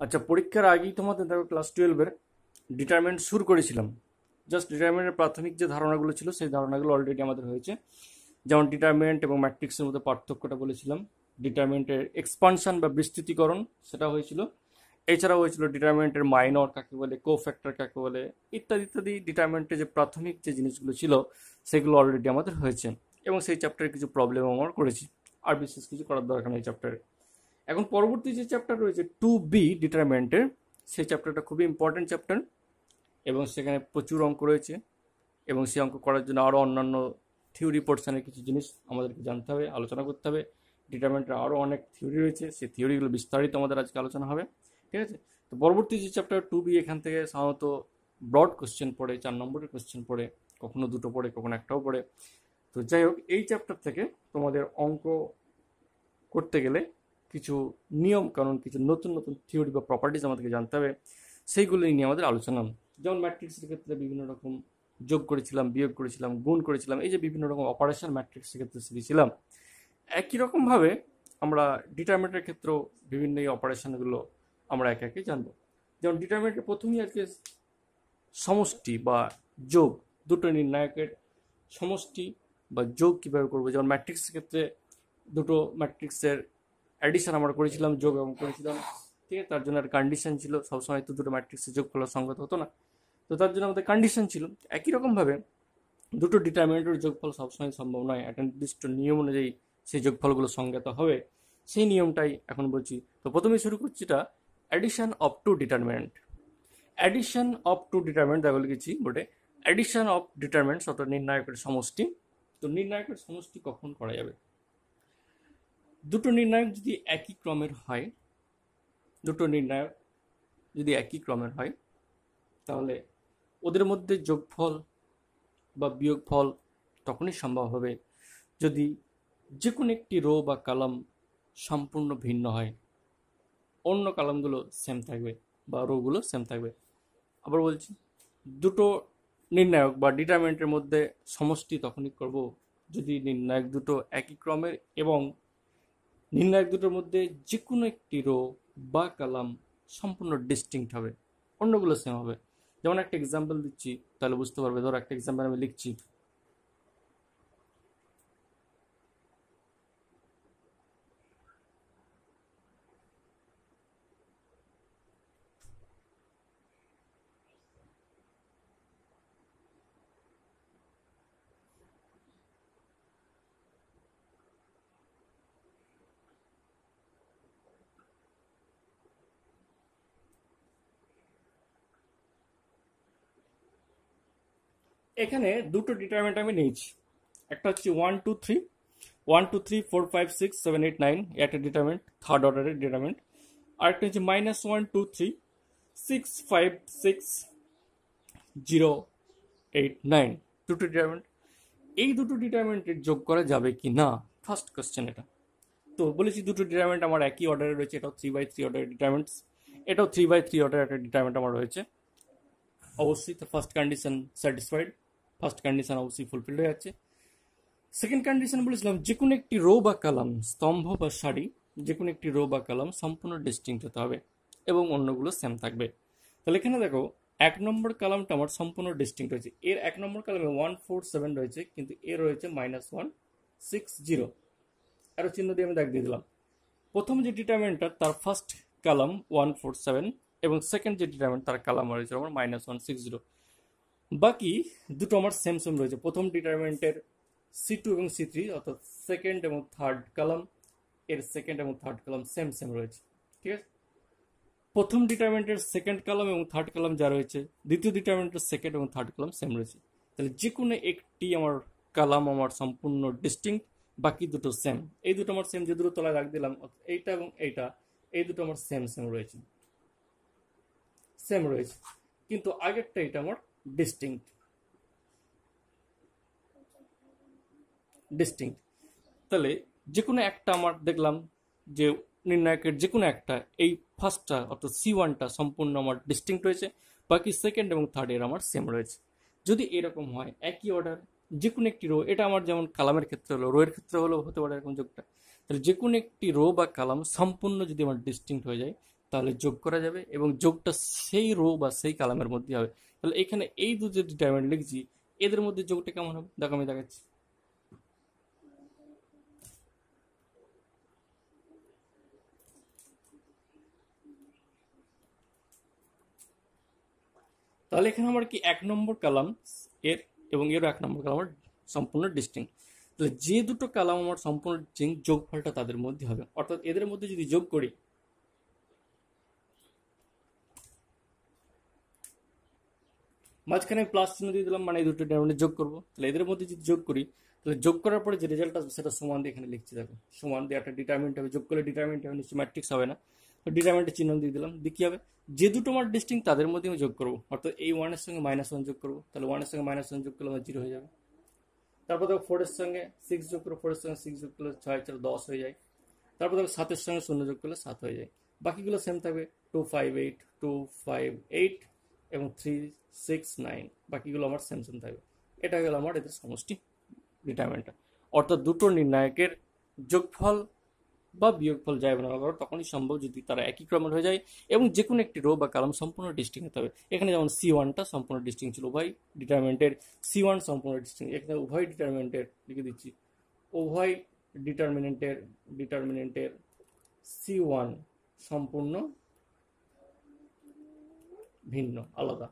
আচ্ছা, পরীক্ষার আগেই তোমাদের দেখো ক্লাস 12-এর ডিটারমিনেন্ট শুরু করেছিলাম। জাস্ট ডিটারমিনেন্টের প্রাথমিক যে ধারণাগুলো ছিল সেই ধারণাগুলো অলরেডি আমাদের হয়েছে। যেমন ডিটারমিনেন্ট এবং ম্যাট্রিক্সের মধ্যে পার্থক্যটা বলেছিলাম, ডিটারমিনেন্টের এক্সপানশন বা বিস্তৃতিকরণ সেটা হয়েছিল, এছাড়াও হয়েছিল ডিটারমিনেন্টের মাইনর কাকে বলে, কোফ্যাক্টর কাকে বলে, ইত্যাদি ইত্যাদি। ডিটারমিনেন্টের যে প্রাথমিক যে জিনিসগুলো ছিল সেগুলো অলরেডি আমাদের হয়েছে, এবং সেই চ্যাপ্টারে কিছু প্রবলেম আমরা করেছি। আর বিশেষ কিছু করার দরকার নেই চ্যাপ্টারে। এখন পরবর্তী যে চ্যাপ্টার রয়েছে 2B ডিটারমিনেন্টের, সেই চ্যাপ্টারটা খুবই ইম্পর্টেন্ট চ্যাপ্টার, এবং সেখানে প্রচুর অঙ্ক রয়েছে, এবং সেই অঙ্ক করার জন্য আরও অন্যান্য থিওরি পোর্শনের কিছু জিনিস আমাদেরকে জানতে হবে, আলোচনা করতে হবে। ডিটারমিনেন্টের আরও অনেক থিওরি রয়েছে, সেই থিওরিগুলো বিস্তারিত আমাদের আজকে আলোচনা হবে। ঠিক আছে? তো পরবর্তী যে চ্যাপ্টার 2B, এখান থেকে সাধারণত ব্রড কোশ্চেন পড়ে, 4 নম্বরের কোশ্চেন পড়ে, কখনো দুটো পড়ে, কখনো একটাও পড়ে। তো যাই হোক, এই চ্যাপ্টার থেকে তোমাদের অঙ্ক করতে গেলে কিছু নিয়ম কানুন, কিছু নতুন নতুন থিওরি বা প্রপার্টিজ আমাদেরকে জানতে হবে, সেইগুলো নিয়ে আমাদের আলোচনা। যেমন ম্যাট্রিক্সের ক্ষেত্রে বিভিন্ন রকম যোগ করেছিলাম, বিয়োগ করেছিলাম, গুণ করেছিলাম, এই যে বিভিন্ন রকম অপারেশন ম্যাট্রিক্সের ক্ষেত্রে শিখেছিলাম, একই রকমভাবে আমরা ডিটারমিনেন্টের ক্ষেত্রেও বিভিন্ন এই অপারেশনগুলো আমরা একে একে জানবো। যেমন ডিটারমিনেন্টের প্রথমেই আজকে সমষ্টি বা যোগ, দুটো নির্ণায়কের সমষ্টি বা যোগ কীভাবে করবো। যেমন ম্যাট্রিক্সের ক্ষেত্রে দুটো ম্যাট্রিক্সের অ্যাডিশন আমরা করেছিলাম, যোগ এবং করেছিলাম। ঠিক আছে? তার জন্য একটা কন্ডিশন ছিল, সবসময় তো দুটো ম্যাট্রিক্সের যোগ ফল সঙ্গত হতো না, তো তার জন্য আমাদের কন্ডিশন ছিল। একই রকমভাবে দুটো ডিটারমিনেন্টের যোগফল সবসময় সম্ভব নয়, একটা নির্দিষ্ট নিয়ম অনুযায়ী সেই যোগফলগুলো সংজ্ঞাত হবে, সেই নিয়মটাই এখন বলছি। তো প্রথমে শুরু করছি এটা addition of two determinant. Addition of two determinant দেখো লিখেছি বোর্ডে, অ্যাডিশন অফ ডিটারমিনেন্টস অর্থাৎ নির্ণায়কের সমষ্টি। তো নির্ণায়কের সমষ্টি কখন করা যাবে? দুটো নির্ণায়ক যদি একই ক্রমের হয়, দুটো নির্ণায়ক যদি একই ক্রমের হয়, তাহলে ওদের মধ্যে যোগফল বা বিয়োগফল তখনই সম্ভব হবে যদি যে কোনো একটি রো বা কলাম সম্পূর্ণ ভিন্ন হয়, অন্য কলামগুলো সেম থাকবে বা রোগুলো সেম থাকবে। আবার বলছি, দুটো নির্ণায়ক বা ডিটারমিনেন্টের মধ্যে সমষ্টি তখনই করব যদি নির্ণায়ক দুটো একই ক্রমের এবং নির্ণায়ক দুটোর মধ্যে যে কোনো একটি রো বা কলাম সম্পূর্ণ ডিস্টিংক্ট হবে, অন্যগুলো সেম হবে। যেমন একটা এক্সাম্পল দিচ্ছি, তাহলে বুঝতে পারবে। ধরো একটা এক্সাম্পল আমি লিখছি, এখানে দুটো ডিটারমিনেন্ট আমি নিয়েছি। একটা হচ্ছে 1 2 3, 1 2 3 4 5 6 7 8 9, একটা ডিটারমিনেন্ট, থার্ড অর্ডারের ডিটারমিনেন্ট। আরেকটা হচ্ছে -1 2 3 6 5 6 0 8 9, দুটো ডিটারমিনেন্ট। এই দুটো ডিটারমিনেন্টের যোগ করা যাবে কি না, ফার্স্ট কোশ্চেন এটা। তো বলেছি দুটো ডিটারমিনেন্ট আমার একই অর্ডারে রয়েছে, এটাও 3/3 অর্ডারের ডিটারমিনেন্টস, এটাও 3/3 অর্ডারের একটা ডিটারমিনেন্ট আমার রয়েছে। অবশ্যই তো first condition satisfied, first condition অবশ্যই ফুলফিল হয়ে যাচ্ছে। সেকেন্ড কন্ডিশন বলেছিলাম যে কোনো একটি রো বা কলাম, স্তম্ভ বা সারি, যে কোনো একটি রো বা কলাম সম্পূর্ণ ডিস্টিংক্ট হতে হবে এবং অন্যগুলো সেম থাকবে। তাহলে এখানে দেখো 1 নম্বর কলামটা আমার সম্পূর্ণ ডিস্টিংক্ট রয়েছে, এর 1 নম্বর কলামে 1 4 7 রয়েছে, কিন্তু এর রয়েছে -1 6 0, আরো চিহ্ন দিয়ে আমি দাগ দিয়ে দিলাম। প্রথম যে ডিটারমিনেন্টটা তার ফার্স্ট কলাম 1 4 7, এবং সেকেন্ড যে ডিটারমিনেন্ট তার কলাম রয়েছে আমার -1 6 0। বাকি দুটো আমার সেম সেম রয়েছে। প্রথম ডিটারমিনেন্টের C2 এবং C3 অর্থাৎ সেকেন্ড এবং থার্ড কলাম, এর সেকেন্ড এবং থার্ড কলাম সেম সেম রয়েছে। ঠিক আছে? প্রথম ডিটারমিনেন্টের সেকেন্ড কলাম এবং থার্ড কলাম যা রয়েছে, দ্বিতীয় ডিটারমিনেন্টের সেকেন্ড এবং থার্ড কলাম সেম রয়েছে। তাহলে যে কোনো একটি আমার কলাম আমার সম্পূর্ণ ডিস্টিংক্ট, বাকি দুটো সেম। এই দুটো আমার সেম, যে দুটো তলায় রাখ দিলাম, এইটা এবং এইটা, এই দুটো আমার সেম সেম রয়েছে, সেম রয়েছে, কিন্তু আগেরটা এটা আমার ডিস্টিংক্ট, ডিস্টিংক্ট। তাহলে যে কোনো একটা আমার দেখলাম যে নির্ণায়কের যে কোনো একটা, এই ফার্স্টটা অর্থাৎ C1টা সম্পূর্ণ আমার ডিস্টিংক্ট রয়েছে, বাকি সেকেন্ড এবং থার্ড এর আমার সেম রয়েছে। যদি এরকম হয় একই অর্ডার যে কোনো একটি রো, এটা আমার যেমন কালামের ক্ষেত্রে হলো, রো এর ক্ষেত্রে হলেও হতে পারে এরকম যোগটা। তাহলে যে কোনো একটি রো বা কালাম সম্পূর্ণ যদি আমার ডিস্টিংক্ট হয়ে যায়, তাহলে যোগ করা যাবে এবং যোগটা সেই রো বা সেই কলামের মধ্যে হবে। তাহলে এখানে এই দুটো ডিটারমিনেন্ট লিখছি, এদের মধ্যে যোগটা কেমন হবে দেখো আমি দেখাচ্ছি। তাহলে এখানে আমার কি 1 নম্বর কলাম এর এবং এরও 1 নম্বর কলাম সম্পূর্ণ ডিস্টিংক্ট। তাহলে যে দুটো কলাম আমার সম্পূর্ণ ডিস্টিংক্ট, যোগফলটা তাদের মধ্যে হবে। অর্থাৎ এদের মধ্যে যদি যোগ করি, মাঝখানে প্লাস চিহ্ন দিয়ে দিলাম, মানে এই দুটো ডিটারমিনেন্ট যোগ করবো। তাহলে এদের মধ্যে যদি যোগ করি, তাহলে যোগ করার পরে যে রেজাল্ট আসবে সেটা সমান দিয়ে এখানে লিখছি। দেখো সমান দিয়ে একটা ডিটারমিনেন্ট হবে, যোগ করলে ডিটারমিনেন্ট হবে, নিশ্চয়ই ম্যাট্রিক্স হবে না। তো ডিটারমিনেন্টের চিহ্ন দিয়ে দিলাম, দিয়ে কি হবে, যে দুটো আমার ডিস্টিংক্ট তাদের মধ্যে আমি যোগ করবো। অর্থাৎ এই 1 এর সঙ্গে -1 যোগ করবো, তাহলে 1 এর সঙ্গে -1 যোগ করলে আমার 0 হয়ে যাবে। তারপর দেখো 4 এর সঙ্গে 6 যোগ করো, 4 এর সঙ্গে 6 যোগ করলে 6 4 10 হয়ে যায়। তারপর দেখো 7 এর সঙ্গে 0 যোগ করলে 7 হয়ে যায়। বাকিগুলো সেম থাকবে, 2 5 8 2 5 8 এবং 3 6 9, বাকিগুলো আমার সেম সেম থাকবে। এটা হয়ে গেল আমার এদের সমষ্টি ডিটারমিনেন্টটা। অর্থাৎ দুটো নির্ণায়কের যোগফল বা বিয়োগফল যাই না করো তখনই সম্ভব যদি তারা একই ক্রমের হয়ে যায় এবং যে কোনো একটি রো বা কলাম সম্পূর্ণ ডিস্টিং হতে হবে। এখানে যেমন C1টা সম্পূর্ণ ডিস্টিং ছিল, উভয় ডিটারমিনেন্টের C1 সম্পূর্ণ ডিস্টিং। এখানে উভয় ডিটারমিনেন্টের লিখে দিচ্ছি, উভয় ডিটারমিনেন্টের C1 সম্পূর্ণ ভিন্ন, আলাদা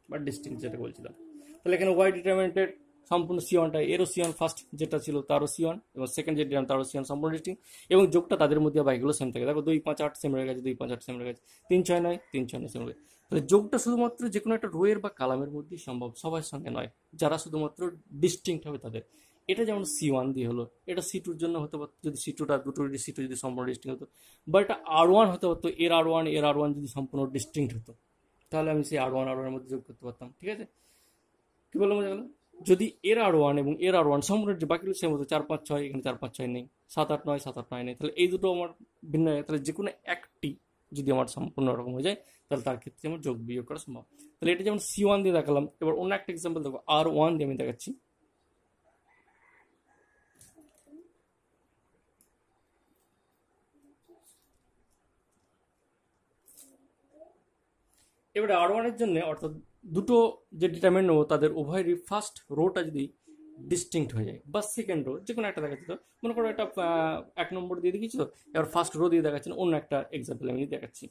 বা ডিস্টিং যেটা বলছিলাম। তাহলে এখানে উভয় ডিটারমিনেন্টের সম্পূর্ণ C1টা, এরও C1 ফার্স্ট যেটা ছিল তারও C1 এবং সেকেন্ড যে ডিটারমিনেন্ট তারও C1 সম্পূর্ণ ডিস্টিং এবং যোগটা তাদের মধ্যে বাকিগুলো সেম থাকে। দেখো 2 5 8 সেম রয়ে গেছে, 2 5 8 সেম রয়ে গেছে, 3 6 9 3 6 9 সেম রয়ে গেছে। তাহলে যোগটা শুধুমাত্র যে কোনো একটা রোয়ের বা কালামের মধ্যেই সম্ভব, সবার সঙ্গে নয়, যারা শুধুমাত্র ডিস্টিংক্ট হবে তাদের। এটা যেমন C1 দিয়ে হলো, এটা C2-র জন্য হতে পারতো যদি C2টা দুটো C2 যদি সম্পূর্ণ ডিস্টিংক্ট হতো, বা এটা R1 হতে পারতো, এর R1 যদি সম্পূর্ণ ডিস্টিংক্ট হতো, তাহলে আমি সেই R1 এর মধ্যে যোগ করতে পারতাম। ঠিক আছে, কি বললাম বোঝা গেল? যদি এর R1 এবং এর R1 সম্পূর্ণ বাকিগুলো সেম হতো, 4 5 6, এখানে 4 5 6 নেই, 7 8 9 7 8 9 নেই, তাহলে এই দুটো আমার ভিন্ন হয়। তাহলে যে কোনো একটি যদি আমার সম্পূর্ণ রকম হয়ে যায়, তাহলে তার ক্ষেত্রে আমার যোগ বিয়োগ করা সম্ভব। তাহলে এটা যেমন C1 দিয়ে দেখালাম, এবার অন্য একটা এক্সাম্পল দেখো, R1 দিয়ে আমি দেখাচ্ছি। এবারে R1 এর জন্য, অর্থাৎ দুটো যে ডিটারমিনেন্ট নেবো তাদের উভয়েরই ফার্স্ট রোটা যদি ডিস্টিংক্ট হয়ে যায় বা সেকেন্ড রো যে কোনো একটা দেখাচ্ছি। তো মনে করো এটা 1 নম্বর দিয়ে দেখিয়েছি, তো এবার ফার্স্ট রো দিয়ে দেখাচ্ছি না, অন্য একটা এক্সাম্পল আমি দেখাচ্ছি।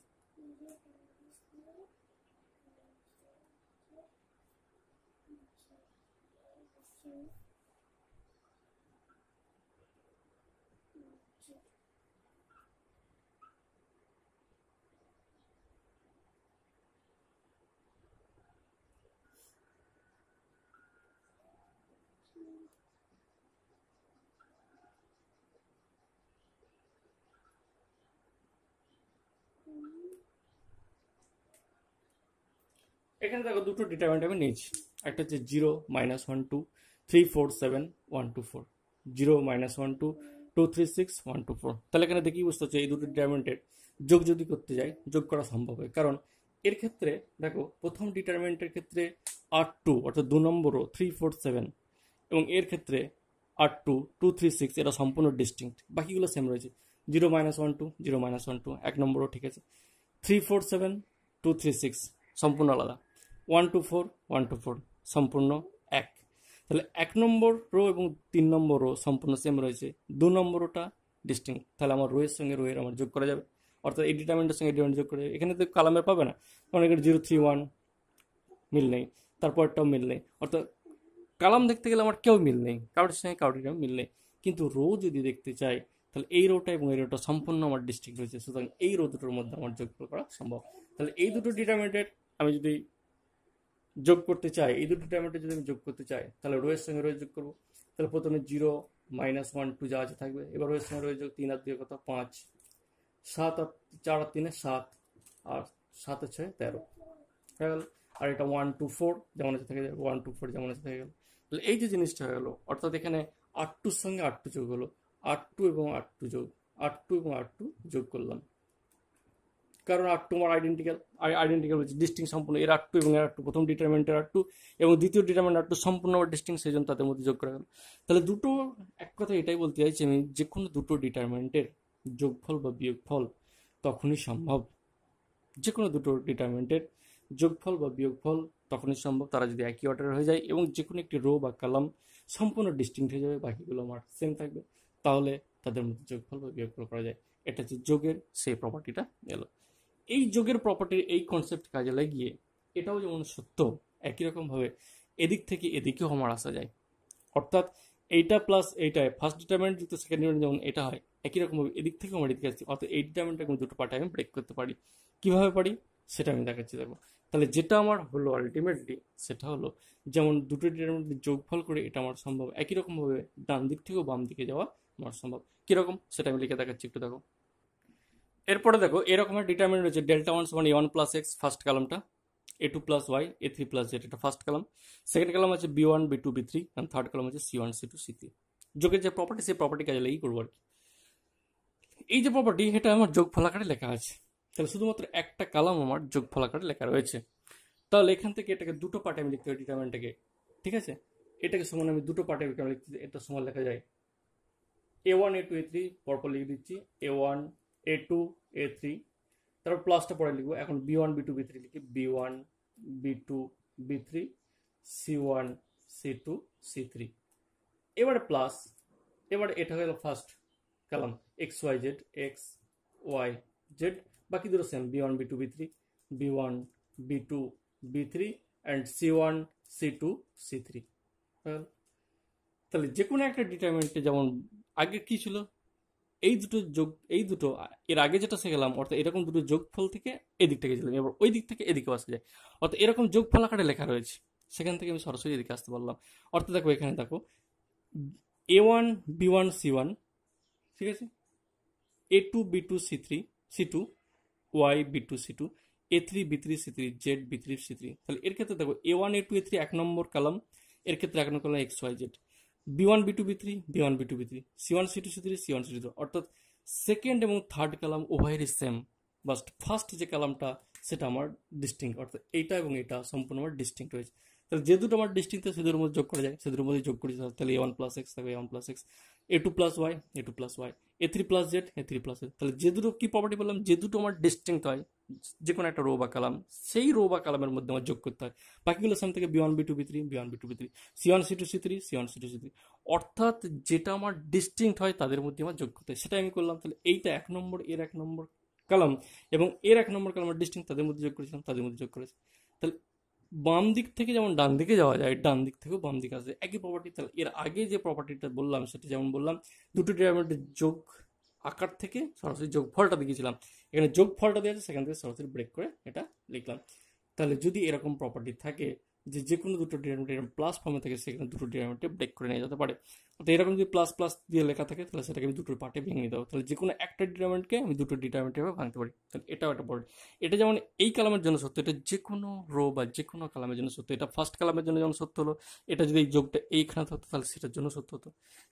এখানে দেখো দুটো ডিটারমিনেন্ট আমি নিয়েছি, একটা হচ্ছে 0 -1 2 3 4 7 1 2 4, 0 -1 2 2 3 6 1 2 4। তাহলে এখানে দেখি বুঝতে হচ্ছে এই দুটো ডিটারমিনেন্টের যোগ যদি করতে যাই, যোগ করা সম্ভব হয়। কারণ এর ক্ষেত্রে দেখো প্রথম ডিটারমিনেন্টের ক্ষেত্রে R2 অর্থাৎ 2 নম্বর রো 3 4 7 এবং এর ক্ষেত্রে R2 2 3 6 এটা সম্পূর্ণ ডিস্টিংক্ট, বাকিগুলো সেম রয়েছে। 0 -1 2 0 -1 2 1 নম্বরও ঠিক আছে, 3 4 7 2 3 6 সম্পূর্ণ আলাদা, 1 2 4 1 2 4 সম্পূর্ণ এক। তাহলে 1 নম্বর রো এবং 3 নম্বর রো সম্পূর্ণ সেম রয়েছে, 2 নম্বর রোটা ডিস্টিংক্ট। তাহলে আমার রোয়ের সঙ্গে রোয়ের আমার যোগ করা যাবে, অর্থাৎ এই ডিটারমিনেন্টের সঙ্গে ডিটারমিনেন্ট যোগ করা যাবে। এখানে তো কালামের পাবে না, কারণ এখানে 0 3 1 মিল নেই, তারপরটাও মিল নেই। অর্থাৎ কালাম দেখতে গেলে আমার কেউ মিল নেই, কারোর সঙ্গে কারোর মিল নেই। কিন্তু রো যদি দেখতে চাই, তাহলে এই রোটা এবং এই রোটা সম্পূর্ণ আমার ডিস্ট্রিক্ট রয়েছে, সুতরাং এই রো দুটোর মধ্যে আমার যোগ করা সম্ভব। তাহলে এই দুটো ডিটারমিনেন্টের আমি যদি যোগ করতে চাই, এই দুটো ডিটারমিনেন্টের যদি আমি যোগ করতে চাই, তাহলে রো এর সঙ্গে রো যোগ করবো। তাহলে প্রথমে 0 -1 2 যা আছে থাকবে, এবার রো এর সঙ্গে রো যোগ, 3 আর 2 কত 5, 7 আর 4 আর 3 7, আর 7 আর 6 13 হয়ে গেল। আর এটা 1 2 4 যেমন আছে থেকে যাবে, 1 2 4 যেমন আছে থেকে গেল। তাহলে এই যে জিনিসটা হয়ে গেলো, অর্থাৎ এখানে R2-র সঙ্গে R2 যোগ হলো, R2 এবং R2 যোগ, R2 এবং R2 যোগ করলাম, কারণ R2 আমার আইডেন্টিক্যাল হচ্ছে ডিস্টিং সম্পূর্ণ। এর R2 এবং এর R2, প্রথম ডিটারমিনেন্টের R2 এবং দ্বিতীয় ডিটারমিনেন্ট R2 সম্পূর্ণ আমার ডিস্টিং, সেই জন্য তাদের মধ্যে যোগ করা গেল। তাহলে দুটো, এক কথা এটাই বলতে চাইছি আমি, যে কোনো দুটো ডিটারমিনেন্টের যোগফল বা বিয়োগফল তখনই সম্ভব যে কোনো দুটো ডিটারমিনেন্টের যোগফল বা বিয়োগফল তখনই সম্ভব তারা যদি একই অর্ডার হয়ে যায় এবং যে কোনো একটি রো বা কলাম সম্পূর্ণ ডিস্টিংক্ট হয়ে যাবে, বাকিগুলো আমার সেম থাকবে, তাহলে তাদের মধ্যে যোগফল বা বিয়োগফল করা যায়। এটা হচ্ছে যোগের সেই প্রপার্টিটা এলো। এই যোগের প্রপার্টির এই কনসেপ্ট কাজে লাগিয়ে এটাও যেমন সত্য, একই রকমভাবে এদিক থেকে এদিকেও আমার আসা যায়। অর্থাৎ এইটা প্লাস এইটায় ফার্স্ট ডিটারমিনেন্ট যুক্ত সেকেন্ড ডিটারমিনেন্ট যেমন এটা হয়, একই রকমভাবে এদিক থেকেও আমার এদিকে আসছি। অর্থাৎ এই ডিটারমিনেন্টটা আমি দুটো পার্টে আমি ব্রেক করতে পারি। কীভাবে পারি সেটা আমি দেখাচ্ছি, দেখো। তাহলে যেটা আমার হলো আলটিমেটলি সেটা হলো, যেমন দুটো ডিটারমিনেন্টের যোগফল করে এটা আমার সম্ভব, একই রকমভাবে ডান দিক থেকেও বাম দিকে যাওয়া আমার সম্ভব। কীরকম সেটা আমি লিখে দেখাচ্ছি, একটু দেখো। এরপরে দেখো এরকমের ডিটারমিনেন্ট রয়েছে ডেল্টা ওয়ান সমান a1 প্লাস এক্স, ফার্স্ট কলামটা, a2 plus Y, a3 plus z, এটা ফার্স্ট কলাম। সেকেন্ড কলাম আছে b1 b2 b3, and third column আছে c1 c2 c3। যোগের যে প্রপার্টি সেই প্রপার্টি কাজে লাগিয়ে করবো আর কি। এই যে প্রপার্টি এটা আমার যোগফল আকারে লেখা আছে, তাহলে শুধুমাত্র একটা কলাম আমার যোগফল আকারে লেখা রয়েছে। তাহলে এখান থেকে এটাকে দুটো পার্টে আমি লিখতে পারি ডিটারমিনেন্টটাকে, ঠিক আছে। এটাকে সমান আমি দুটো পার্টে লিখতে, এটা সমান লেখা যায় a1 a2 a3, পরপর লিখে দিচ্ছি a1 a2 a3, তারপর প্লাসটা পরে লিখবো। এখন b1 b2 b3 লিখি, b1 b2 b3 c1 c2 c3, এবারে প্লাস, এবারে এটা হয়ে গেল first column x Y Z, X Y Z, বাকি দুটো same b1 b2 b3, b1 b2 b3 and c1 c2 c3। তাহলে যে কোনো একটা ডিটারমিনেন্টে যেমন আগে কি ছিল, এই দুটো যোগ, এই দুটো এর আগে যেটা শিখলাম, অর্থাৎ এরকম দুটো যোগফল থেকে এদিক থেকে গেছিলাম, এবার ওই দিক থেকে এদিকেও আসা যায়। অর্থাৎ এরকম যোগফল আকারে লেখা রয়েছে, সেখান থেকে আমি সরাসরি এদিকে আসতে পারলাম। অর্থাৎ দেখো এখানে দেখো a1 b1 c1, ঠিক আছে, a2 b2 c3 c2, y b2 c2, a3 b3 c3, z b3 c3। তাহলে এর ক্ষেত্রে দেখো a1 a2 a3 এক নম্বর কলাম, এর ক্ষেত্রে এক নম্বর column x Y z, b1 b2 b3 b1 b2 b3, c1 c2 c3 c1 c2, অর্থাৎ সেকেন্ড এবং থার্ড কলাম উভয়েরই সেম, বাট ফার্স্ট যে কলামটা সেটা আমার ডিস্টিংক্ট, অর্থাৎ এইটা এবং এটা সম্পূর্ণ আমার ডিস্টিংক্ট হয়েছে। তাহলে যে দুটো আমার ডিস্টিংক্ট সে দুটোর মধ্যে যোগ করা যায়, সে দুটোর মধ্যে যোগ করেছি, তাহলে a1 প্লাস এক্স থাকবে a1 plus X, a2 plus Y a2 plus Y, a3 plus Z a3 plus Z. তাহলে যে দুটো কি প্রপার্টি বললাম, যে দুটো আমার ডিস্টিংক্ট হয় যে কোনো একটা রো বা কলাম, সেই রো বা কলামের মধ্যে আমার যোগ করতে হয়। বাকিগুলো সেম থেকে b1 b2 b3 b1 b2 b3, c1 c2 c3 c1 c2 c3, অর্থাৎ যেটা আমার ডিস্টিংক্ট হয় তাদের মধ্যে আমার যোগ করতে হয়, সেটা আমি করলাম। তাহলে এইটা এক নম্বর, এর এক নম্বর কলাম এবং এর এক নম্বর কলামের ডিস্টিংক্ট, তাদের মধ্যে যোগ করেছিলাম, তাদের মধ্যে যোগ করেছি। তাহলে বাম দিক থেকে যেমন ডান দিকে যাওয়া যায়, ডান দিক থেকেও বাম দিকে আসে, একই প্রপার্টি। তাহলে এর আগে যে প্রপার্টিটা বললাম সেটা যেমন বললাম দুটো ডিটারমিনেন্টের যোগ আকার থেকে সরাসরি যোগফলটা দেখিয়েছিলাম, এখানে যোগফলটা দেওয়া আছে, সেখান থেকে সরাসরি ব্রেক করে এটা লিখলাম। তাহলে যদি এরকম প্রপার্টি থাকে যে যে কোনো দুটো ডিটারমিনেন্ট প্লাস ফর্মে থাকে, সেখানে দুটো ডিটারমিনেন্টে ব্রেক করে নিয়ে যেতে পারে। তো এরকম যদি প্লাস প্লাস দিয়ে লেখা থাকে তাহলে সেটাকে আমি দুটো পার্টে ভেঙে দেবো। তাহলে যে কোনো একটা ডিটারমিনেন্টকে আমি দুটো ডিটারমিনেন্টে ভাঙতে পারি। তাহলে এটাও একটা পড়ে, এটা যেমন এই কালামের জন্য সত্য, এটা যে কোনো রো বা যে কোনো কালামের জন্য সত্য। এটা ফার্স্ট কালামের জন্য যেমন সত্য হলো, এটা যদি এই যোগটা এইখানে থাকতো তাহলে সেটার জন্য সত্য হতো।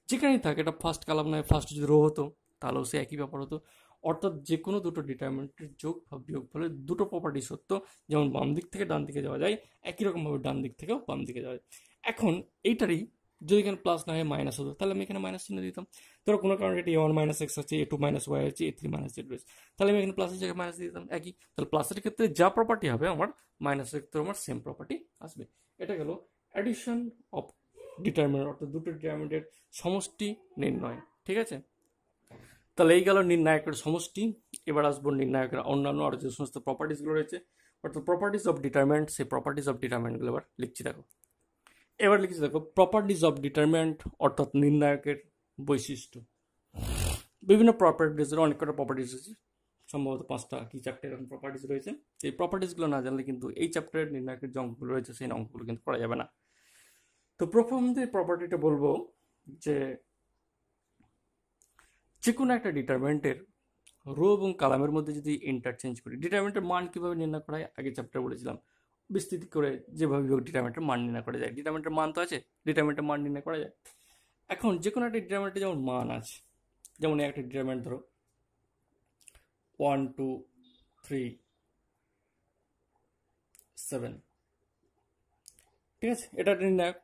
যেখানেই থাকে, এটা ফার্স্ট কালাম নয়, ফার্স্ট যদি রো হতো তাহলেও সে একই ব্যাপার হতো। অর্থাৎ যে কোনো দুটো ডিটারমিনেন্টের যোগ বা বিয়োগ ফলে দুটো প্রপার্টি সত্য, যেমন বাম দিক থেকে ডান দিকে যাওয়া যায়, একই রকমভাবে ডান দিক থেকেও বাম দিকে যাওয়া যায়। এখন এইটারই যদি এখানে প্লাস না হয় মাইনাস হতো, তাহলে আমি এখানে মাইনাস চিহ্ন দিতাম। ধরো কোনো কারণে এটা a1 মাইনাস এক্স আছে, a2 মাইনাস ওয়াই আছে, a3 মাইনাস জেড রয়েছে, তাহলে আমি এখানে প্লাসের জায়গায় মাইনাস দিয়ে দিতাম একই। তাহলে প্লাসের ক্ষেত্রে যা প্রপার্টি হবে আমার মাইনাসের ক্ষেত্রে আমার সেম প্রপার্টি আসবে। এটা গেল অ্যাডিশন অফ ডিটারমিনেন্ট, অর্থাৎ দুটো ডিটারমিনেন্টের সমষ্টি নির্ণয়, ঠিক আছে। তাহলে এই গেল নির্ণায়কের সমষ্টি। এবার আসবো নির্ণায়কের অন্যান্য আরও যে সমস্ত প্রপার্টিসগুলো রয়েছে, অর্থাৎ প্রপার্টিস অফ ডিটারমিনেন্ট, সেই প্রপার্টিস অফ ডিটারমিনেন্টগুলো এবার লিখছি। দেখো এবার লিখছি, দেখো প্রপার্টিস অফ ডিটারমিনেন্ট অর্থাৎ নির্ণায়কের বৈশিষ্ট্য। বিভিন্ন প্রপার্টিসের অনেক কটা প্রপার্টিস রয়েছে, সম্ভবত 5টা কি 4টে এরকম প্রপার্টিস রয়েছে। এই প্রপার্টিসগুলো না জানলে কিন্তু এই চ্যাপ্টারের নির্ণায়কের যে অঙ্কগুলো রয়েছে সেই অঙ্কগুলো কিন্তু করা যাবে না। তো প্রথম যে প্রপার্টিটা বলবো যে যে কোনো একটা ডিটারমিনেন্টের রো এবং কলামের মধ্যে যদি ইন্টারচেঞ্জ করি, ডিটারমিনেন্টের মান কীভাবে নির্ণয় করা হয় আগে চ্যাপ্টার বলেছিলাম, বিস্তৃতি করে যেভাবে ডিটারমিনেন্টের মান নির্ণয় করা যায়। ডিটারমিনেন্টের মান তো আছে, ডিটারমিনেন্টের মান নির্ণয় করা যায়। এখন যে কোনো একটা ডিটারমিনেন্টের যেমন মান আছে, যেমন একটা ডিটারমিনেন্ট ধরো 1 2 3 7, ঠিক আছে, এটা নির্ণায়ক।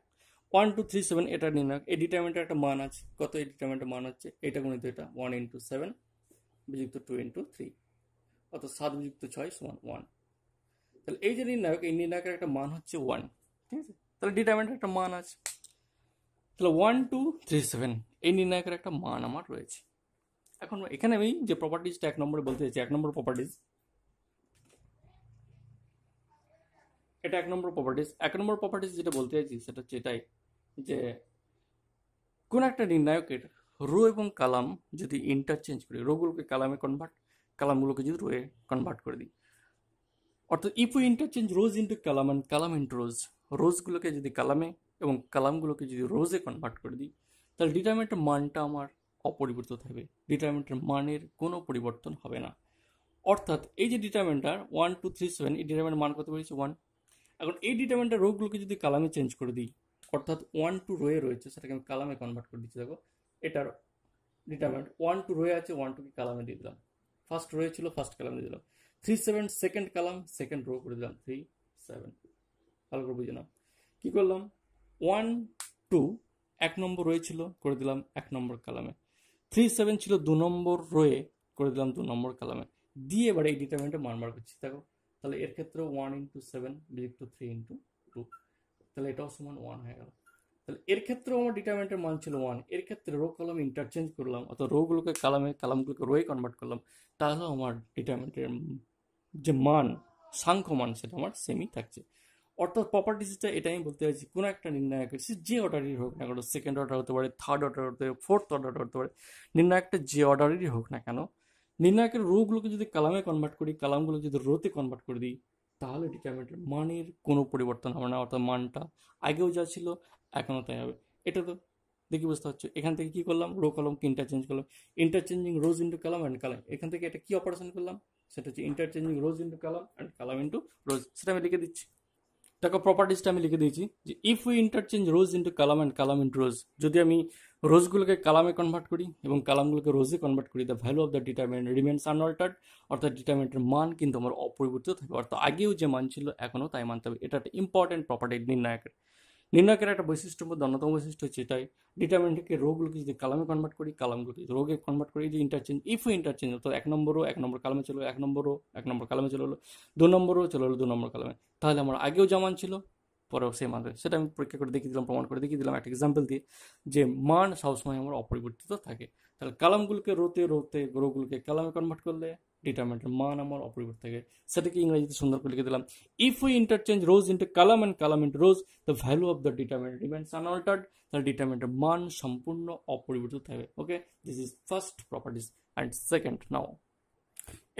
1 2 3 7 এটা নির্ণায়ক। এই ডিটারমিনেন্টের একটা মান আছে, কত এই ডিটারমিনেন্টের মান হচ্ছে এটা গুণিত এটা 1 × 7 বিযুক্ত 2 × 3, অর্থাৎ 7 বিযুক্ত 6 সমান 1। তাহলে এই যে নির্ণায়ক, এই নির্ণায়কের একটা মান হচ্ছে 1, ঠিক আছে। তাহলে ডিটারমিনেন্টের একটা মান আছে, তাহলে 1 2 3 7 এই নির্ণায়কের একটা মান আমার রয়েছে। এখন এখানে আমি যে প্রপার্টিজটা 1 নম্বরে বলতে চাইছি, 1 নম্বর প্রপার্টিজ, এটা 1 নম্বর প্রপার্টিজ। 1 নম্বর প্রপার্টিজ যেটা বলতে চাইছি সেটা হচ্ছে এটাই যে কোন একটা নির্ণায়কের রো এবং কালাম যদি ইন্টারচেঞ্জ করি, রোগুলোকে কালামে কনভার্ট, কালামগুলোকে যদি রোয়ে কনভার্ট করে দিই, অর্থাৎ if we interchange rows into column and column into rows, রোজগুলোকে যদি কালামে এবং কালামগুলোকে যদি রোজে কনভার্ট করে দিই, তাহলে ডিটারমিনেন্টের মানটা আমার অপরিবর্তিত থাকবে, ডিটারমিনেন্টের মানের কোনো পরিবর্তন হবে না। অর্থাৎ এই যে ডিটারমিনেন্টার 1 2 3 7, এই ডিটারমিনেন্টের মান কত পেয়েছি 1। এখন এই ডিটারমিনেন্টের রোগুলোকে যদি কালামে চেঞ্জ করে দিই, অর্থাৎ 1 2 রোয়ে রয়েছে সেটাকে আমি কালামে কনভার্ট করে দিচ্ছি। দেখো এটার ডিটারমিনেন্ট 1 2 রোয়ে আছে, 1 2 কে কালামে দিয়ে দিলাম, ফার্স্ট রোয়ে ছিল ফার্স্ট কালামে দিয়ে দিলাম, 3 7 সেকেন্ড কালাম সেকেন্ড রো করে দিলাম 3 7। ভালো করে বুঝে নাও কি করলাম, 1 2 1 নম্বর রোয়ে ছিল করে দিলাম 1 নম্বর কালামে, 3 7 ছিল 2 নম্বর রোয়ে করে দিলাম 2 নম্বর কালামে, দিয়ে এবার এই ডিটারমিনেন্টের মান বার করছি। দেখো তাহলে এর ক্ষেত্রে 1 ইন্টু 7 বিযুক্ত 3 ইন্টু 2, তাহলে এটাও সমান 1 হয়ে গেল। তাহলে এর ক্ষেত্রেও আমার ডিটারমিনেন্টের মান ছিল 1, এর ক্ষেত্রে রো কলাম ইন্টারচেঞ্জ করলাম, অর্থাৎ রোগুলোকে কালামে কালামগুলোকে রোয়ে কনভার্ট করলাম, তাহলে আমার ডিটারমিনেন্টের যে মান, সাংখ্য মান, সেটা আমার সেমই থাকছে। অর্থাৎ প্রপার্টিসটা এটাই আমি বলতে চাইছি, কোনো একটা নির্ণায়কের সে যে অর্ডারেরই হোক না কেন, সেকেন্ড অর্ডার হতে পারে, থার্ড অর্ডার হতে পারে, ফোর্থ অর্ডার হতে পারে, নির্ণায়কটা যে অর্ডারেরই হোক না কেন, নির্ণায়কের রোগুলোকে যদি কালামে কনভার্ট করি, কালামগুলো যদি রোতে কনভার্ট করে দিই, তাহলে ডিটারমিনেন্টের মানের কোনো পরিবর্তন হবে না, অর্থাৎ মানটা আগেও যা ছিল এখনও তাই হবে। এটা তো দেখি বুঝতে হচ্ছে। এখান থেকে কি করলাম, রো কলমকে ইন্টারচেঞ্জ করলাম, interchanging rows into column and column, এখান থেকে এটা কি অপারেশন করলাম, সেটা হচ্ছে interchanging rows into column and column into rows, সেটা আমি লিখে দিচ্ছি। দেখো প্রপার্টিসটা আমি লিখে দিয়েছি যে if we interchange rows into column and column into rows, যদি আমি রোজগুলোকে কালামে কনভার্ট করি এবং কালামগুলোকে রোজে কনভার্ট করি, the value of the determinant remains unaltered, অর্থাৎ ডিটারমিনেন্টের মান কিন্তু আমার অপরিবর্তিত থাকবে, অর্থাৎ আগেও যে মান ছিল এখনও তাই মানতে হবে। এটা একটা ইম্পর্টেন্ট প্রপার্টি নির্ণায়কের। নির্ণায়কের একটা বৈশিষ্ট্যের মধ্যে অন্যতম বৈশিষ্ট্য হচ্ছে এটাই, ডিটারমিনেন্টকে রোগুলোকে যদি কালামে কনভার্ট করি, কালামগুলোকে যদি রোগে কনভার্ট করি, এই যে ইন্টারচেঞ্জ, ইফ ইন্টারচেঞ্জ, অর্থাৎ 1 নম্বরও 1 নম্বর কালামে চলে, 1 নম্বরও 1 নম্বর কালামে চলে হলো, 2 নম্বরও চলে হলো 2 নম্বর কালামে, তাহলে আমার আগেও যা মান ছিল পরেও সেই মান, সেটা আমি পরীক্ষা করে দেখিয়ে দিলাম, প্রমাণ করে দেখিয়ে দিলাম একটা এক্সাম্পল দিয়ে, যে মান সবসময় আমার অপরিবর্তিত থাকে। তাহলে কালামগুলোকে রোতে রোতে রোগুলোকে কালামে কনভার্ট করলে ডিটারমিনেন্টের মান আমার অপরিবর্তিত থাকে। সেটাকে ইংরেজিতে সুন্দর করে লিখে দিলাম, if we interchange rows into column and column into rows, the value of the determinant remains unaltered, তাহলে ডিটারমিনেন্টের মান সম্পূর্ণ অপরিবর্তিত থাকবে। Okay, this is first properties. And second now,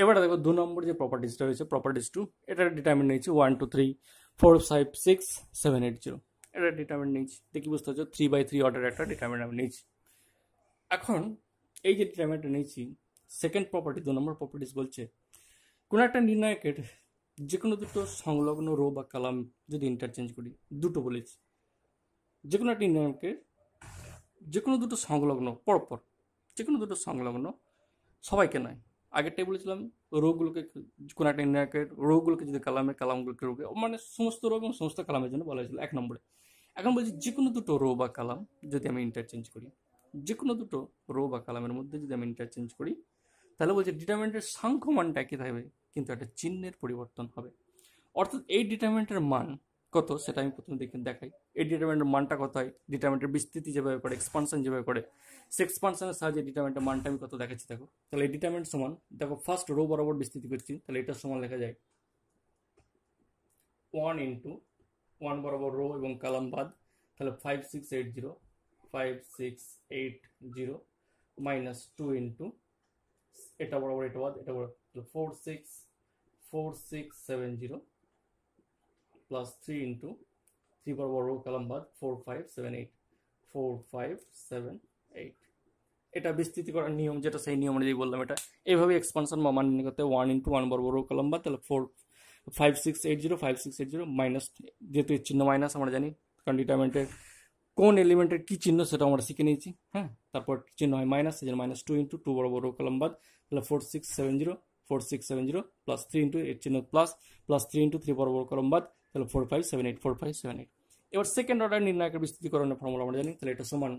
এবারে দেখো 2 নম্বর যে প্রপার্টিসটা রয়েছে, প্রপার্টিস 2, এটার ডিটারমিনেন্ট নিয়েছি 1 2 3 4 5 6 7 8 0, এটা ডিটারমিনেন্ট নিয়েছি, দেখি বুঝতে হচ্ছে 3/3 অর্ডার একটা ডিটারমিনেন্ট আমি নিয়েছি। এখন এই যে ডিটারমিনেন্টটা নিয়েছি, সেকেন্ড প্রপার্টি 2 নম্বর প্রপার্টিস বলছে কোনো একটা নির্ণায়কের যে কোনো দুটো সংলগ্ন রো বা কালাম যদি ইন্টারচেঞ্জ করি, দুটো বলেছি, যে কোনো একটা নির্ণায়কের যে কোনো দুটো সংলগ্ন পরপর, যে কোনো দুটো সংলগ্ন, সবাইকে নয়, আগেরটাই বলেছিলাম রোগুলোকে, কোনো একটা নির্ণায়কের রোগুলোকে যদি কালামে, কালামগুলোকে রোগে, মানে সমস্ত রো এবং সমস্ত কালামের জন্য বলা হয়েছিল 1 নম্বরে। এখন বলছি যে কোনো দুটো রো বা কালাম যদি আমি ইন্টারচেঞ্জ করি, যে কোনো দুটো রো বা কালামের মধ্যে যদি আমি ইন্টারচেঞ্জ করি, তাহলে বলছে ডিটারমিনেন্টের সাংখ্য মানটা একই থাকবে, কিন্তু একটা চিহ্নের পরিবর্তন হবে। অর্থাৎ এই ডিটারমিনেন্টের মান কত সেটা আমি প্রথমে দেখাই। এই ডিটারমিনেন্টের মানটা কত হয়, ডিটারমিনেন্টের বিস্তৃতি যেভাবে করে, এক্সপানশন যেভাবে করে, সে এক্সপানশনের সাহায্যে ডিটারমিনেন্টের মানটা আমি কত দেখাচ্ছি। দেখো তাহলে এই ডিটারমিনেন্ট সমান, দেখো ফার্স্ট রো বরাবর বিস্তৃতি করছি, তাহলে এটার সমান লেখা যায় 1 ইন্টু 1 বরাবর রো এবং কালাম বাদ, তাহলে 5 6 8 0 5 6 8 0 মাইনাস 2 ইন্টু এটা বরাবর এটা বাদ, এটা বরাবর 4 6 4 6 7 0 প্লাস 3 ইন্টু 3 বরাবর রো কালাম বাদ 4 5 7 8 4 5 7 8, এটা বিস্তৃতি করার নিয়ম, যেটা সেই নিয়ম অনুযায়ী বললাম। এটা এইভাবে এক্সপানশন মান নির্ণয় করতে 1 ইন্টু 1 বরাবর রো কালাম বাদ, তাহলে 4 5 6 8 0 5 6 8 0 মাইনাস, যেহেতু এর চিহ্ন মাইনাস আমরা জানি, কারণ ডিটারমিনেন্টের কোন এলিমেন্টের কি চিহ্ন সেটা আমরা শিখে নিয়েছি। হ্যাঁ, তারপর চিহ্ন হয় মাইনাস, সেই জন্য মাইনাস 2 ইন্টু 2 বরাবর রো কলম বাদ, তাহলে 4 6 7 0 4 6 7 0 প্লাস 3 ইন্টু এর চিহ্ন প্লাস, প্লাস 3 ইন্টু 3 বরাবর কলম বাদ, তাহলে 4 5 7 8 4 5 7 8। এবার সেকেন্ড অর্ডার নির্ণায়কের বিস্তৃতিকরণের ফর্মুলা আমরা জানি, তাহলে এটা সমান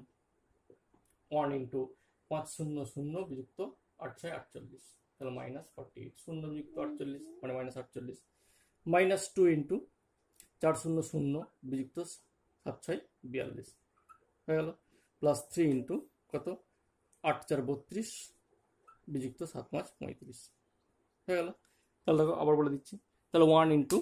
1 ইন্টু 5 0 0 বিযুক্ত 8 6 48, তাহলে -48, 0 বিযুক্ত 48 মানে -48, -2 ইন্টু 4 0 0 বিযুক্ত 7 6 42 হয়ে গেল, +3 ইন্টু কত 8 4 32 বিযুক্ত 7 5 35 হয়ে গেল। তাহলে দেখো আবার বলে দিচ্ছি, তাহলে 1 ইন্টু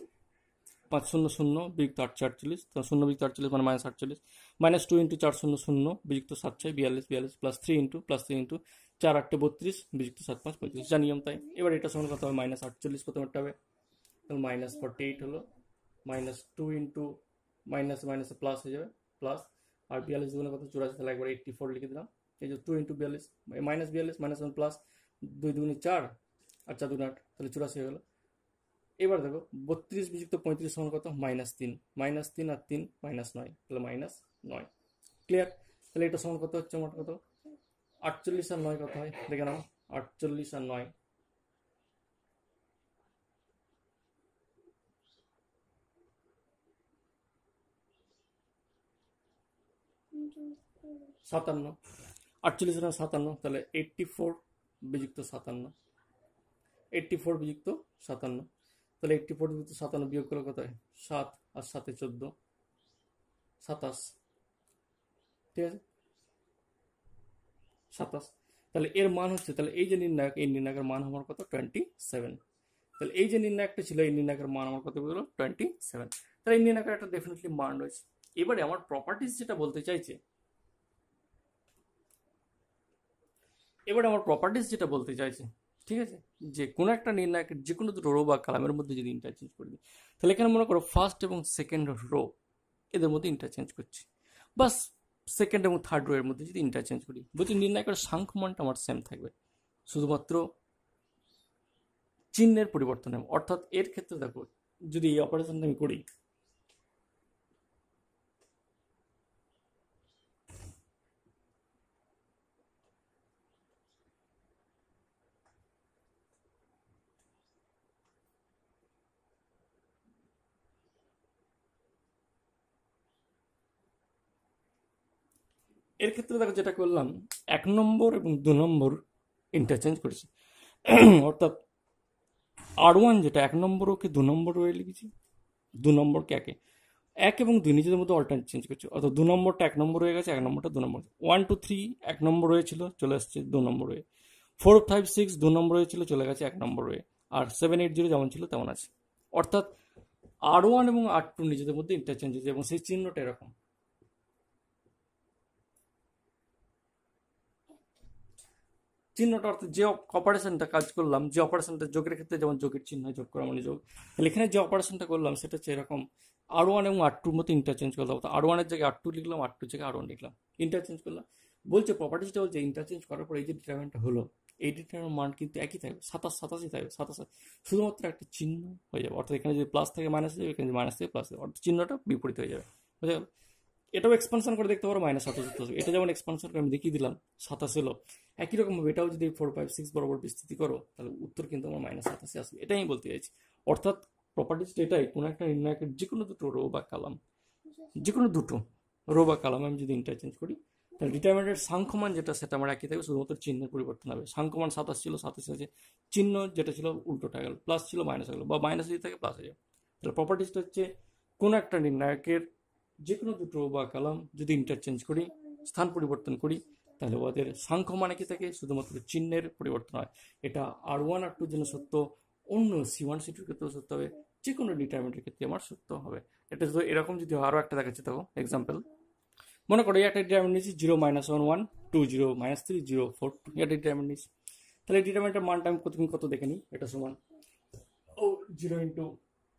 5 0 0 বিযুক্ত 8 48, তাহলে 0 বিযুক্ত 48 মানে -48, -2 ইন্টু 4 0 0 বিযুক্ত 7 6 42 42 +3 ইন্টু 4 8 32 বিযুক্ত 7 5 35, যা নিয়ম তাই। এবার এটা সমান কত হবে, -48 প্রথমেরটা হবে, তাহলে -48 হলো, -2 ইন্টু মাইনাস মাইনাসে প্লাস হয়ে যাবে, প্লাস আর 42 দুগুণে কত 84, তাহলে একবার 84 লিখে দিলাম। এই যে 2 ইন্টু 42 -42 -1 প্লাস 2 দুগুণে 4 আর 4 দুগুণে 8, তাহলে 84 হয়ে গেল। এবার দেখো 32 বিযুক্ত 35 সমান কত, -3, -3 আর 3 -9, তাহলে -9। ক্লিয়ার? তাহলে এটা সমান কত হচ্ছে, মোট কত 48 আর 9 কত হয় দেখে নাও, 48 আর 9 57, 48 আর 57, তাহলে 84 বিযুক্ত 57, 84 বিযুক্ত 57, তাহলে 84 বিযুক্ত 57 বিয়োগ করলে কত হয়, 7 আর 7 14, 27, ঠিক আছে 27। তাহলে এর মান হচ্ছে, তাহলে এই যে নির্ণায়ক, এই নির্ণায়কের মান আমার কত 27, তাহলে এই যে নির্ণায়কটা ছিল এই নির্ণায়কের মান আমার কত হলো 27, তাহলে এই নির্ণায়কের একটা ডেফিনেটলি মান রয়েছে। এবারে আমার প্রপার্টিজ যেটা বলতে চাইছে, ঠিক আছে, যে কোনো একটা নির্ণায়কের যে কোনো দুটো রো বা কলামের মধ্যে যদি ইন্টারচেঞ্জ করে দিই, তাহলে এখানে মনে করো ফার্স্ট এবং সেকেন্ড রো এদের মধ্যে ইন্টারচেঞ্জ করছি, বাস সেকেন্ড এবং থার্ড রো এর মধ্যে যদি ইন্টারচেঞ্জ করি, বলছি নির্ণায়কের সাংখ্যমানটা আমার সেম থাকবে, শুধুমাত্র চিহ্নের পরিবর্তন হবে। অর্থাৎ এর ক্ষেত্রে দেখো, যদি এই অপারেশনটা আমি করি, এর ক্ষেত্রে দেখো যেটা করলাম, 1 নম্বর এবং 2 নম্বর ইন্টারচেঞ্জ করেছি, অর্থাৎ R1 যেটা 1 নম্বরকে 2 নম্বর রয়ে লিখেছি, 2 নম্বরকে 1 এবং 2 নিজেদের মধ্যে অল্টারনেট চেঞ্জ করছি, অর্থাৎ 2 নম্বরটা 1 নম্বর হয়ে গেছে, 1 নম্বরটা 2 নম্বর, 1 2 3 1 নম্বর হয়েছিল, চলে আসছে 2 নম্বর হয়ে, 4 5 6 2 নম্বর হয়েছিল, চলে গেছে 1 নম্বর হয়ে, আর 7 8 0 যেমন ছিল তেমন আছে। অর্থাৎ R1 এবং R2 নিজেদের মধ্যে ইন্টারচেঞ্জ হয়েছে, এবং সেই চিহ্নটা এরকম, চিহ্নটা অর্থাৎ যে অপারেশনটা কাজ করলাম, যে অপারেশনটা যোগের ক্ষেত্রে যেমন যোগের চিহ্ন যোগ করা মানে যোগ, তাহলে এখানে যে অপারেশনটা করলাম সেটা হচ্ছে এরকম, R1 এবং R2 মতো ইন্টারচেঞ্জ করলাম, R1 এর জায়গায় R2 লিখলাম, R2 এর জায়গায় R1 লিখলাম, ইন্টারচেঞ্জ করলাম। বলছে প্রপার্টিসটা বলছে ইন্টারচেঞ্জ করার পর এই যে ডিটারমিনেন্টটা হলো, এই ডিটারমিনেন্টের মান কিন্তু একই থাকবে, 27 থাকবে, 27, শুধুমাত্র একটা চিহ্ন হয়ে যাবে, অর্থাৎ এখানে যদি প্লাস থেকে মাইনাস হয়ে যাবে, এখানে মাইনাস থেকে প্লাস হয়ে যাবে, অর্থাৎ চিহ্নটা বিপরীত হয়ে যাবে, বুঝা গেল? এটাও এক্সপানশন করে দেখতে পারো, -27, এটা যেমন এক্সপানশন করে আমি দেখিয়ে দিলাম 27 এলো, একই রকম ভাবে এটাও যদি 4 5 6 বরাবর বিস্তৃতি করো, তাহলে উত্তর কিন্তু আমার -27 আসবে, এটাই আমি বলতে চাইছি। অর্থাৎ প্রপার্টিসটা এটাই, কোনো একটা নির্ণায়কের যে কোনো দুটো রো বা কলাম, যে কোনো দুটো রো বা কলাম আমি যদি ইন্টারচেঞ্জ করি, তাহলে ডিটারমিনেন্টের সাংখ্যমান যেটা সেটা আমার একই থাকবে, শুধুমাত্র চিহ্নের পরিবর্তন হবে। সাংখ্যমান 27 ছিল, 27 আছে, চিহ্ন যেটা ছিল উল্টোটা গেল, প্লাস ছিল মাইনাস হয়ে গেল, বা মাইনাস যদি থাকে প্লাস হয়ে যাবে। তাহলে প্রপার্টিসটা হচ্ছে কোনো একটা নির্ণায়কের যে কোনো দুটো বা কলাম যদি ইন্টারচেঞ্জ করি, স্থান পরিবর্তন করি, তাহলে ওদের সাংখ্যমান একই থাকে, শুধুমাত্র চিহ্নের পরিবর্তন হয়। এটা R1 R2 এর জন্য সত্য, অন্য C1 C2 ক্ষেত্রেও সত্য হবে, যে কোনো ডিটারমিনেন্টের ক্ষেত্রে আমার সত্য হবে। এটা তো এরকম যদি আরও একটা দেখাচ্ছি, দেখো এক্সাম্পল, মনে করো একটা ডিটারমিনেন্ট নিয়েছি 0 -1 1 2 0 -3 0 4 2, এটা ডিটারমিনেন্ট নিয়েছি। তাহলে ডিটারমিনেন্টের মানটা আমি কত দেখে নিই, এটা সমান 0 ইন্টু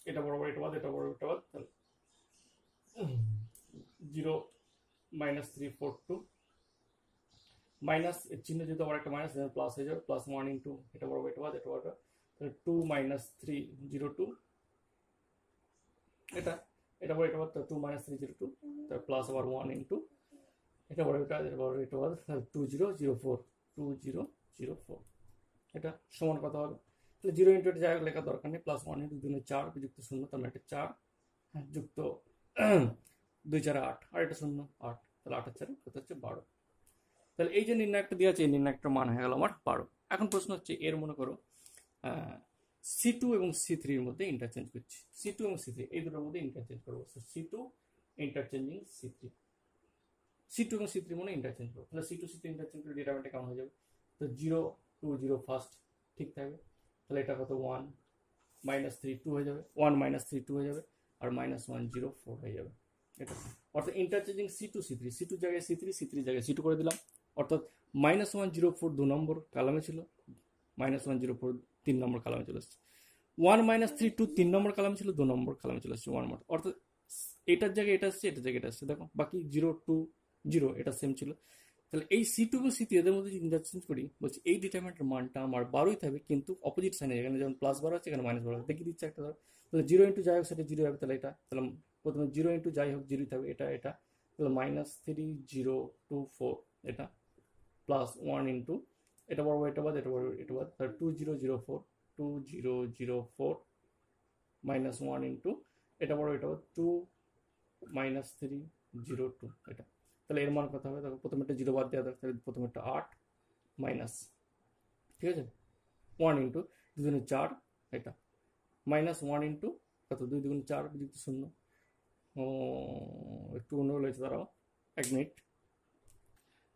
এটা বরাবর এটা বাদ, এটা বরাবর এটা বাদ, তাহলে 0 -3 4 2 মাইনাস এর চিহ্ন যেহেতু আবার একটা মাইনাস, প্লাস হয়ে যাবে, +1 ইন্টু এটা বরাবর এটা বাদ, এটা বরাবর, তাহলে 2 -3 0 2, এটা বড় এটা বাদ, 2 -3 0 2, তাহলে প্লাস আবার 1 ইন্টু এটা বড় এটা বড় এটা বাদ, তাহলে 2 0 0 4 2 0 0 4, এটা সমান কত হবে, তাহলে 0 ইন্টু এটা জায়গা লেখার দরকার নেই, +1 ইন্টু 2 4 যুক্ত 0, তার মানে এটা 4 যুক্ত 2 4 8, আর এটা 0 8, তাহলে 8 4 কত হচ্ছে 12। তাহলে এই যে নির্ণায়কটা দেওয়া আছে, এই নির্ণায়কটার মান হয়ে গেল আমার 12। এখন প্রশ্ন হচ্ছে, এর মনে করো সি টু এবং সি3-র মধ্যে ইন্টারচেঞ্জ করছি, সি2 এবং সি3 এই দুটোর মধ্যে ইন্টারচেঞ্জ করবো। সি2 ইন্টারচেঞ্জিং সি3, সি2 এবং সি3 মনে ইন্টারচেঞ্জ করবো, তাহলে সি2 সি3 ইন্টারচেঞ্জ করে ডিটারমিনেন্টটা কেমন হয়ে যাবে? তো 0 2 0 ফার্স্ট ঠিক থাকবে, তাহলে এটা কত 1 -3 2 হয়ে যাবে, 1 -3 2 হয়ে যাবে, আর -1 0 4 হয়ে যাবে। এটা অর্থাৎ ইন্টারচেঞ্জিং সি2 সি3, সি2 জায়গায় সি3, সি3 জায়গায় সি2 করে দিলাম, অর্থাৎ -1 0 4 2 নম্বর কালামে ছিল, -1 0 4 3 নম্বর কালামে চলে আসছে, 1 -3 2 3 নম্বর কালামে ছিল, 2 নম্বর কালামে চলে আসছে 1 মাত্র, অর্থাৎ এটার জায়গায় এটা আসছে, এটার জায়গায় এটা আসছে, দেখো বাকি 0 2 0 এটা সেম ছিল। তাহলে এই সি2 এবং সি3 এদের মধ্যে যদি ইন্টারচেঞ্জ করি, বলছি এই ডিটারমিনেন্টের মানটা আমার 12ই থাকবে, কিন্তু অপোজিট সাইনে, এখানে যেমন +12 আছে এখানে -12 দেখিয়ে দিচ্ছে একটা, ধরো তাহলে 0 ইন্টু যাই হোক সেটা 0 হবে, তাহলে এটা তাহলে প্রথমে 0 ইন্টু যাই হোক 0 থাকবে, এটা এটা তাহলে -3 0 2 4 এটা +1 ইন্টু এটা বড় এটা বাদ এটা বড় এটা বাদ, তাহলে 2 0 0 4 2 0 0 4 -1 ইন্টু এটা বড় এটা বাদ 2 -3 0 2 এটা, তাহলে এর মান কত হবে? দেখো প্রথমে একটা 0 বাদ দেওয়া দরকার, তাহলে প্রথমে একটা 8 মাইনাস, ঠিক আছে 1 ইন্টু 2 দুগুণে 4 এটা -1 ইন্টু কত 2 দুগুণে 4 যুক্ত 0, একটু গন্ডগোল হয়েছে, দাঁড়াও 1 মিনিট।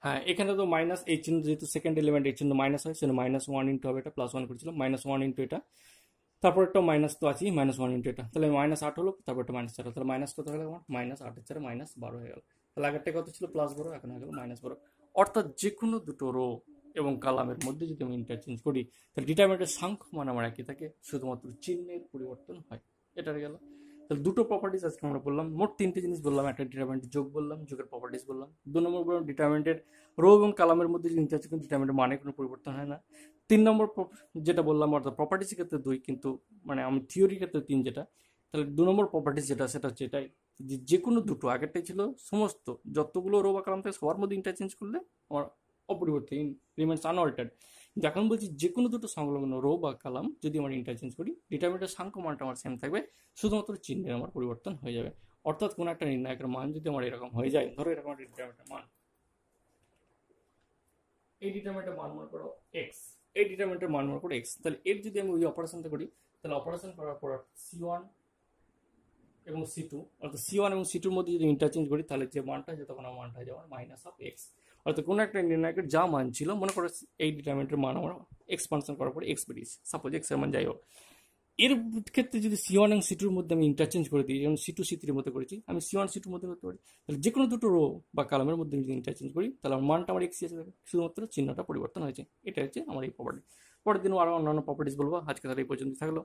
হ্যাঁ এখানে তো মাইনাস এই চিহ্ন, যেহেতু সেকেন্ড এলিমেন্ট এই চিহ্ন মাইনাস হয়, সেটা -1 ইন্টু হবে, এটা +1 করেছিলাম, -1 ইন্টু এটা, তারপর একটা মাইনাস তো আছেই, -1 ইন্টু এটা, তাহলে -8 হলো, তারপর একটা -4, তাহলে মাইনাস কত হলো আমার? -8 এর -12 হয়ে গেল। তাহলে আগেরটা কত ছিল? +12, এখন হয়ে গেল -12। অর্থাৎ যে কোনো দুটো রো এবং কালামের মধ্যে যদি আমি ইন্টারচেঞ্জ করি, তাহলে ডিটারমিনেন্টের সাংখ্য মান আমার একই থাকে, শুধুমাত্র চিহ্নের পরিবর্তন হয়। এটা হয়ে গেল। তাহলে দুটো প্রপার্টিস আজকে আমরা বললাম, মোট 3টে জিনিস বললাম। একটা ডিটারমিনেন্টের যোগ বললাম, যোগের প্রপার্টিস বললাম। 2 নম্বর বললাম ডিটারমিনেন্টের রো এবং কালামের মধ্যে যদি ইন্টারচেঞ্জ করি ডিটারমিনেন্টের মানে কোনো পরিবর্তন হয় না। 3 নম্বর যেটা বললাম, অর্থাৎ প্রপার্টিসের ক্ষেত্রে 2, কিন্তু মানে আমি থিওরির ক্ষেত্রে 3 যেটা, তাহলে 2 নম্বর প্রপার্টিস যেটা সেটা হচ্ছে এটাই, যে কোনো দুটো, আগেরটাই ছিল সমস্ত যতগুলো রো বা কালাম থাকে সবার মধ্যে ইন্টারচেঞ্জ করলে আমার অপরিবর্তন রিমেন্স আনঅল্টার্ড। এখন বলছি যে কোনো দুটো সংলগ্ন রো বা কালাম যদি আমরা ইন্টারচেঞ্জ করি, ডিটারমিনেন্টের সাংখ্য মানটা আমার সেম থাকবে, শুধুমাত্র চিহ্নের আমার পরিবর্তন হয়ে যাবে। অর্থাৎ কোনো একটা নির্ণায়কের মান যদি আমার এরকম হয়ে যায়, ধরো এরকম একটা ডিটারমিনেন্টের মান, এই ডিটারমিনেন্টের মান মনে করো এক্স, এই ডিটারমিনেন্টের মান মনে করো এক্স, তাহলে এর যদি আমি ওই অপারেশনটা করি, তাহলে অপারেশন করার পর C1 এবং C2, অর্থাৎ C1 এবং C2-র মধ্যে যদি ইন্টারচেঞ্জ করি, তাহলে যে মানটা আছে তখন আমার মানটা হয়ে যাবে -x। অর্থাৎ কোনো একটা নির্ণায়কের যা মান ছিল, মনে করো এই ডিটারমিনেন্টের মান আমরা এক্সপানশন করার পরে এক্স বেরিয়েছে, সাপোজ এক্স এর মান যাই হোক, এর ক্ষেত্রে যদি C1 এবং C2-র মধ্যে আমি ইন্টারচেঞ্জ করে দিই, যেমন C2 C3-র মধ্যে করেছি, আমি C1 C2-র মধ্যে করতে পারি, তাহলে যে কোনো দুটো রো বা কালামের মধ্যে যদি ইন্টারচেঞ্জ করি, তাহলে আমার মানটা আমার এক্সই আছে, শুধুমাত্র চিহ্নটা পরিবর্তন হয়েছে। এটা হচ্ছে আমার এই প্রপার্টি। পরের দিনও আরও অন্যান্য প্রপার্টিস বলবো, আজকে তাহলে এই পর্যন্ত থাকলো।